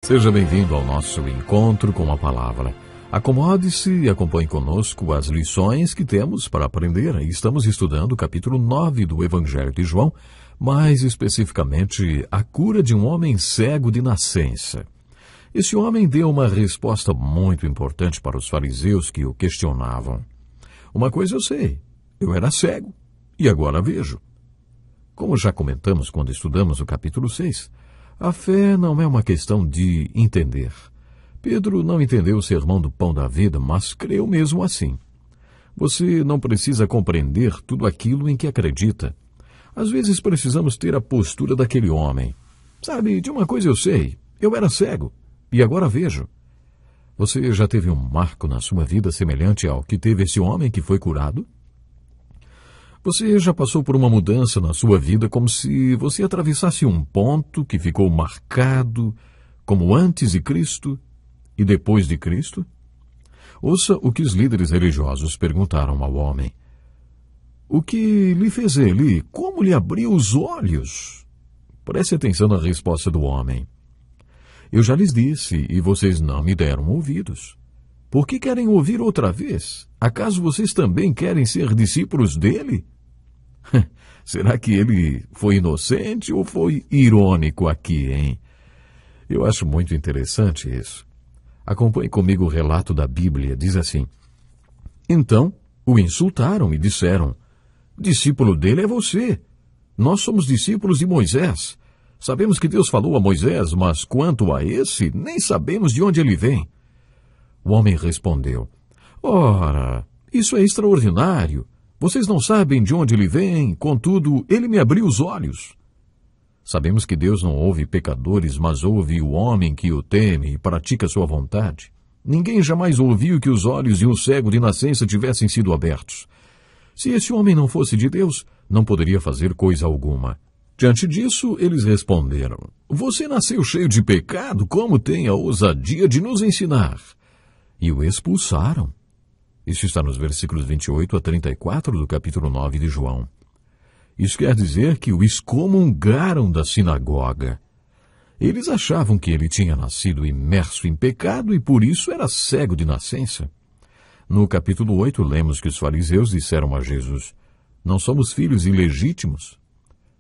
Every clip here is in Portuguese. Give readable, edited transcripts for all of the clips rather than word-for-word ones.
Seja bem-vindo ao nosso encontro com a palavra. Acomode-se e acompanhe conosco as lições que temos para aprender. Estamos estudando o capítulo 9 do Evangelho de João, mais especificamente a cura de um homem cego de nascença. Esse homem deu uma resposta muito importante para os fariseus que o questionavam. Uma coisa eu sei, eu era cego e agora vejo. Como já comentamos quando estudamos o capítulo 6, a fé não é uma questão de entender. Pedro não entendeu o sermão do pão da vida, mas creu mesmo assim. Você não precisa compreender tudo aquilo em que acredita. Às vezes precisamos ter a postura daquele homem. Sabe, de uma coisa eu sei, eu era cego e agora vejo. Você já teve um marco na sua vida semelhante ao que teve esse homem que foi curado? Você já passou por uma mudança na sua vida como se você atravessasse um ponto que ficou marcado como antes de Cristo e depois de Cristo? Ouça o que os líderes religiosos perguntaram ao homem. O que lhe fez ele? Como lhe abriu os olhos? Preste atenção na resposta do homem. Eu já lhes disse e vocês não me deram ouvidos. Por que querem ouvir outra vez? Acaso vocês também querem ser discípulos dele? Será que ele foi inocente ou foi irônico aqui, hein? Eu acho muito interessante isso. Acompanhe comigo o relato da Bíblia. Diz assim. Então, o insultaram e disseram, discípulo dele é você. Nós somos discípulos de Moisés. Sabemos que Deus falou a Moisés, mas quanto a esse, nem sabemos de onde ele vem. O homem respondeu, ora, isso é extraordinário. Vocês não sabem de onde ele vem, contudo, ele me abriu os olhos. Sabemos que Deus não ouve pecadores, mas ouve o homem que o teme e pratica sua vontade. Ninguém jamais ouviu que os olhos de um cego de nascença tivessem sido abertos. Se esse homem não fosse de Deus, não poderia fazer coisa alguma. Diante disso, eles responderam, você nasceu cheio de pecado, como tem a ousadia de nos ensinar? E o expulsaram. Isso está nos versículos 28 a 34 do capítulo 9 de João. Isso quer dizer que o excomungaram da sinagoga. Eles achavam que ele tinha nascido imerso em pecado e por isso era cego de nascença. No capítulo 8, lemos que os fariseus disseram a Jesus, não somos filhos ilegítimos.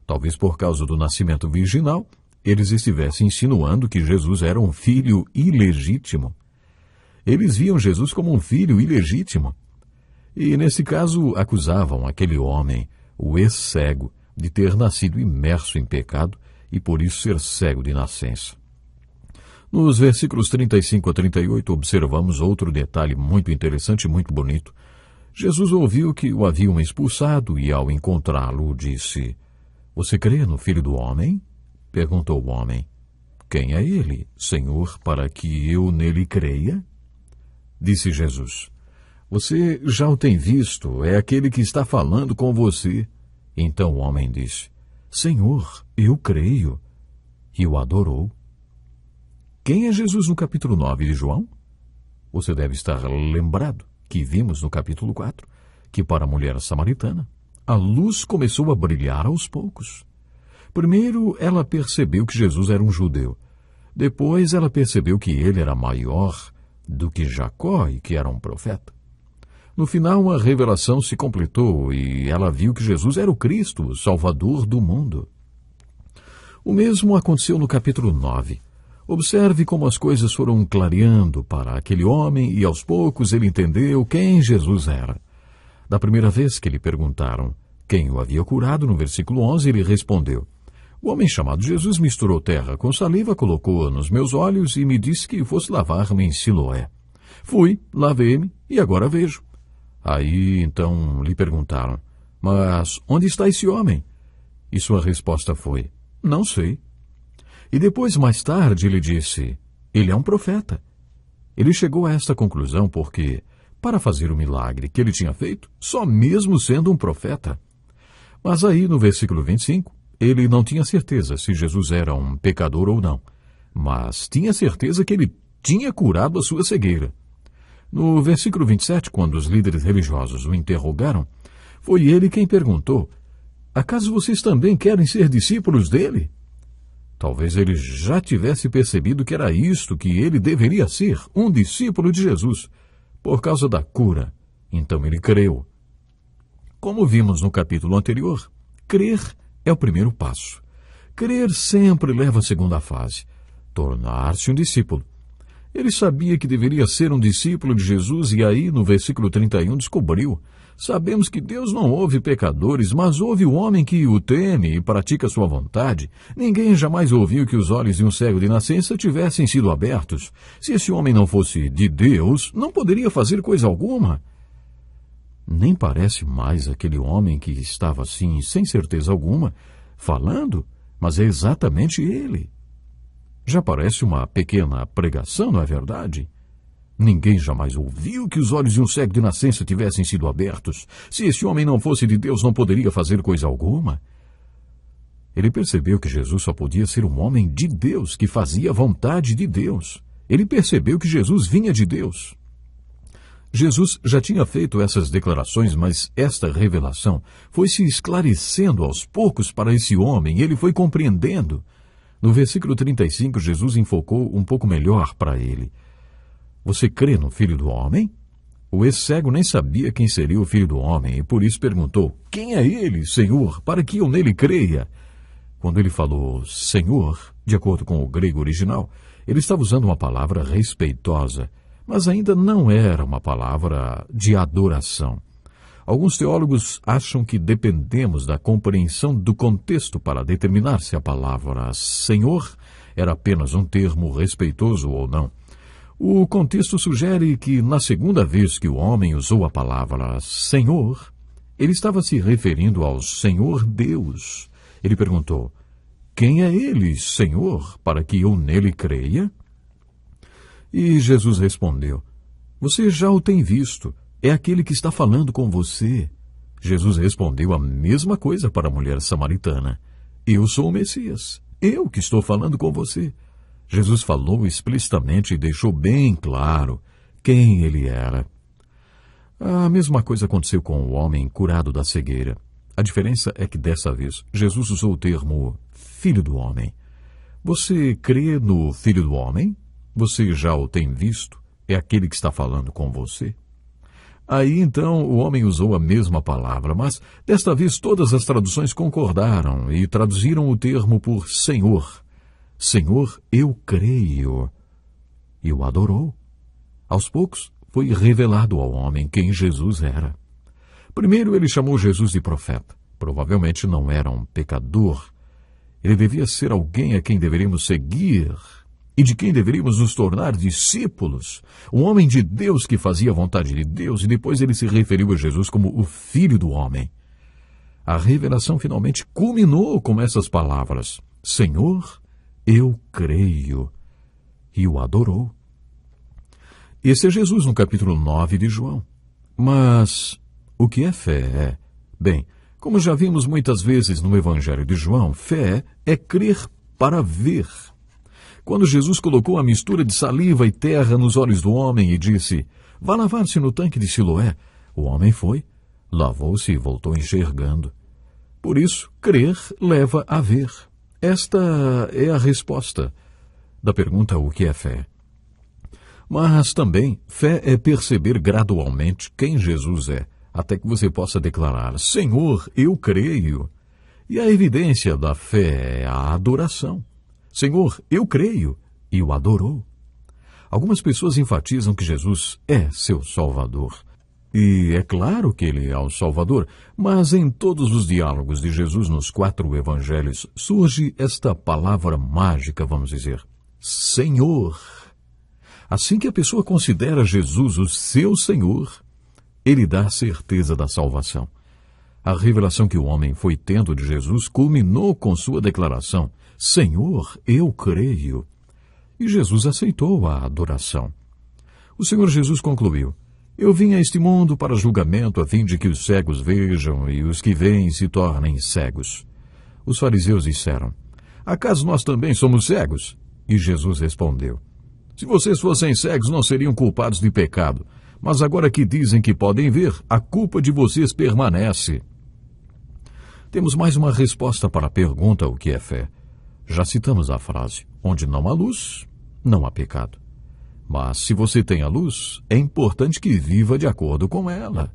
Talvez por causa do nascimento virginal, eles estivessem insinuando que Jesus era um filho ilegítimo. Eles viam Jesus como um filho ilegítimo. E, nesse caso, acusavam aquele homem, o ex-cego, de ter nascido imerso em pecado e, por isso, ser cego de nascença. Nos versículos 35 a 38, observamos outro detalhe muito interessante e muito bonito. Jesus ouviu que o haviam expulsado e, ao encontrá-lo, disse, você crê no Filho do Homem? Perguntou o homem. Quem é ele, Senhor, para que eu nele creia? Disse Jesus, você já o tem visto, é aquele que está falando com você. Então o homem disse, Senhor, eu creio. E o adorou. Quem é Jesus no capítulo 9 de João? Você deve estar lembrado que vimos no capítulo 4 que para a mulher samaritana, a luz começou a brilhar aos poucos. Primeiro ela percebeu que Jesus era um judeu. Depois ela percebeu que ele era maior do que Jacó e que era um profeta. No final, a revelação se completou e ela viu que Jesus era o Cristo, o Salvador do mundo. O mesmo aconteceu no capítulo 9. Observe como as coisas foram clareando para aquele homem e aos poucos ele entendeu quem Jesus era. Da primeira vez que lhe perguntaram quem o havia curado, no versículo 11, ele respondeu, o homem chamado Jesus misturou terra com saliva, colocou-a nos meus olhos e me disse que fosse lavar-me em Siloé. Fui, lavei-me e agora vejo. Aí, então, lhe perguntaram, mas onde está esse homem? E sua resposta foi, não sei. E depois, mais tarde, ele disse, ele é um profeta. Ele chegou a esta conclusão porque, para fazer o milagre que ele tinha feito, só mesmo sendo um profeta. Mas aí, no versículo 25, ele não tinha certeza se Jesus era um pecador ou não, mas tinha certeza que ele tinha curado a sua cegueira. No versículo 27, quando os líderes religiosos o interrogaram, foi ele quem perguntou, acaso vocês também querem ser discípulos dele? Talvez ele já tivesse percebido que era isto que ele deveria ser, um discípulo de Jesus, por causa da cura. Então ele creu. Como vimos no capítulo anterior, crer é o primeiro passo. Crer sempre leva à segunda fase, tornar-se um discípulo. Ele sabia que deveria ser um discípulo de Jesus e aí, no versículo 31, descobriu: sabemos que Deus não ouve pecadores, mas ouve o homem que o teme e pratica sua vontade. Ninguém jamais ouviu que os olhos de um cego de nascença tivessem sido abertos. Se esse homem não fosse de Deus, não poderia fazer coisa alguma. Nem parece mais aquele homem que estava assim, sem certeza alguma, falando, mas é exatamente ele. Já parece uma pequena pregação, não é verdade? Ninguém jamais ouviu que os olhos de um cego de nascença tivessem sido abertos. Se esse homem não fosse de Deus, não poderia fazer coisa alguma. Ele percebeu que Jesus só podia ser um homem de Deus, que fazia a vontade de Deus. Ele percebeu que Jesus vinha de Deus. Jesus já tinha feito essas declarações, mas esta revelação foi se esclarecendo aos poucos para esse homem, e ele foi compreendendo. No versículo 35, Jesus enfocou um pouco melhor para ele. Você crê no Filho do Homem? O ex-cego nem sabia quem seria o Filho do Homem, e por isso perguntou: quem é ele, Senhor, para que eu nele creia? Quando ele falou Senhor, de acordo com o grego original, ele estava usando uma palavra respeitosa, mas ainda não era uma palavra de adoração. Alguns teólogos acham que dependemos da compreensão do contexto para determinar se a palavra Senhor era apenas um termo respeitoso ou não. O contexto sugere que, na segunda vez que o homem usou a palavra Senhor, ele estava se referindo ao Senhor Deus. Ele perguntou: quem é ele, Senhor, para que eu nele creia? E Jesus respondeu: você já o tem visto, é aquele que está falando com você. Jesus respondeu a mesma coisa para a mulher samaritana: eu sou o Messias, eu que estou falando com você. Jesus falou explicitamente e deixou bem claro quem ele era. A mesma coisa aconteceu com o homem curado da cegueira. A diferença é que dessa vez Jesus usou o termo Filho do Homem. Você crê no Filho do Homem? Você já o tem visto? É aquele que está falando com você? Aí então o homem usou a mesma palavra, mas desta vez todas as traduções concordaram e traduziram o termo por Senhor. Senhor, eu creio. E o adorou. Aos poucos foi revelado ao homem quem Jesus era. Primeiro ele chamou Jesus de profeta. Provavelmente não era um pecador. Ele devia ser alguém a quem deveríamos seguir e de quem deveríamos nos tornar discípulos. Um homem de Deus que fazia a vontade de Deus, e depois ele se referiu a Jesus como o Filho do Homem. A revelação finalmente culminou com essas palavras: Senhor, eu creio. E o adorou. Esse é Jesus no capítulo 9 de João. Mas o que é fé? Bem, como já vimos muitas vezes no Evangelho de João, fé é crer para ver. Quando Jesus colocou a mistura de saliva e terra nos olhos do homem e disse: vá lavar-se no tanque de Siloé, o homem foi, lavou-se e voltou enxergando. Por isso, crer leva a ver. Esta é a resposta da pergunta: o que é fé? Mas também, fé é perceber gradualmente quem Jesus é, até que você possa declarar: Senhor, eu creio. E a evidência da fé é a adoração. Senhor, eu creio, e o adorou. Algumas pessoas enfatizam que Jesus é seu Salvador. E é claro que ele é o Salvador, mas em todos os diálogos de Jesus nos 4 evangelhos surge esta palavra mágica, vamos dizer: Senhor. Assim que a pessoa considera Jesus o seu Senhor, ele dá a certeza da salvação. A revelação que o homem foi tendo de Jesus culminou com sua declaração: Senhor, eu creio. E Jesus aceitou a adoração. O Senhor Jesus concluiu: eu vim a este mundo para julgamento, a fim de que os cegos vejam e os que veem se tornem cegos. Os fariseus disseram: acaso nós também somos cegos? E Jesus respondeu: se vocês fossem cegos, não seriam culpados de pecado. Mas agora que dizem que podem ver, a culpa de vocês permanece. Temos mais uma resposta para a pergunta: o que é fé? Já citamos a frase: onde não há luz, não há pecado. Mas se você tem a luz, é importante que viva de acordo com ela.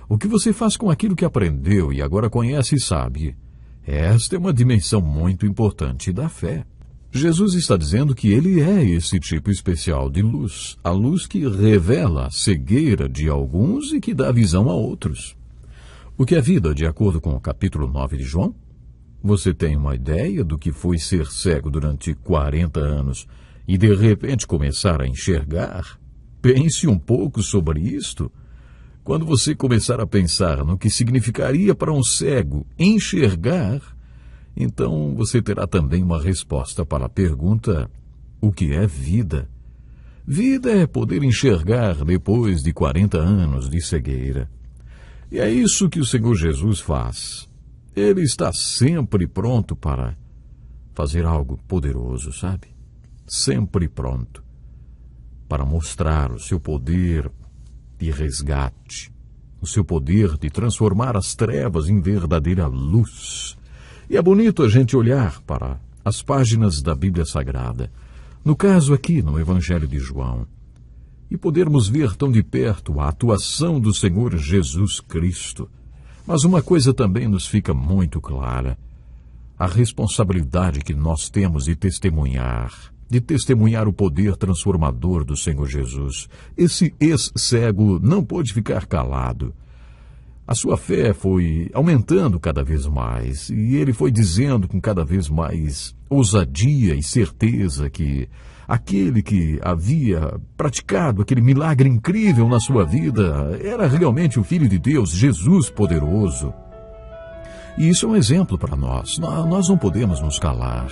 O que você faz com aquilo que aprendeu e agora conhece e sabe? Esta é uma dimensão muito importante da fé. Jesus está dizendo que ele é esse tipo especial de luz, a luz que revela a cegueira de alguns e que dá visão a outros. O que é vida, de acordo com o capítulo 9 de João? Você tem uma ideia do que foi ser cego durante 40 anos e de repente começar a enxergar? Pense um pouco sobre isto. Quando você começar a pensar no que significaria para um cego enxergar, então você terá também uma resposta para a pergunta: o que é vida? Vida é poder enxergar depois de 40 anos de cegueira. E é isso que o Senhor Jesus faz. Ele está sempre pronto para fazer algo poderoso, sabe? Sempre pronto para mostrar o seu poder de resgate, o seu poder de transformar as trevas em verdadeira luz. E é bonito a gente olhar para as páginas da Bíblia Sagrada, no caso aqui no Evangelho de João, e podermos ver tão de perto a atuação do Senhor Jesus Cristo. Mas uma coisa também nos fica muito clara: a responsabilidade que nós temos de testemunhar o poder transformador do Senhor Jesus. Esse ex-cego não pôde ficar calado. A sua fé foi aumentando cada vez mais, e ele foi dizendo com cada vez mais ousadia e certeza que aquele que havia praticado aquele milagre incrível na sua vida era realmente o Filho de Deus, Jesus poderoso. E isso é um exemplo para nós. Nós não podemos nos calar.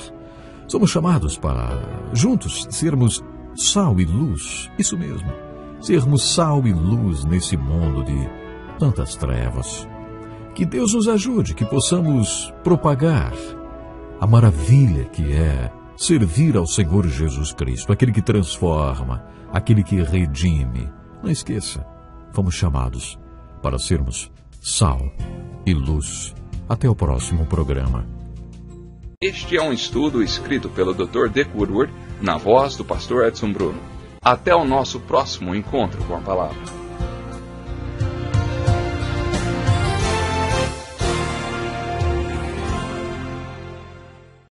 Somos chamados para, juntos, sermos sal e luz. Isso mesmo, sermos sal e luz nesse mundo de tantas trevas. Que Deus nos ajude, que possamos propagar a maravilha que é servir ao Senhor Jesus Cristo, aquele que transforma, aquele que redime. Não esqueça, fomos chamados para sermos sal e luz. Até o próximo programa. Este é um estudo escrito pelo Dr. Dick Woodward, na voz do pastor Edson Bruno. Até o nosso próximo encontro com a palavra.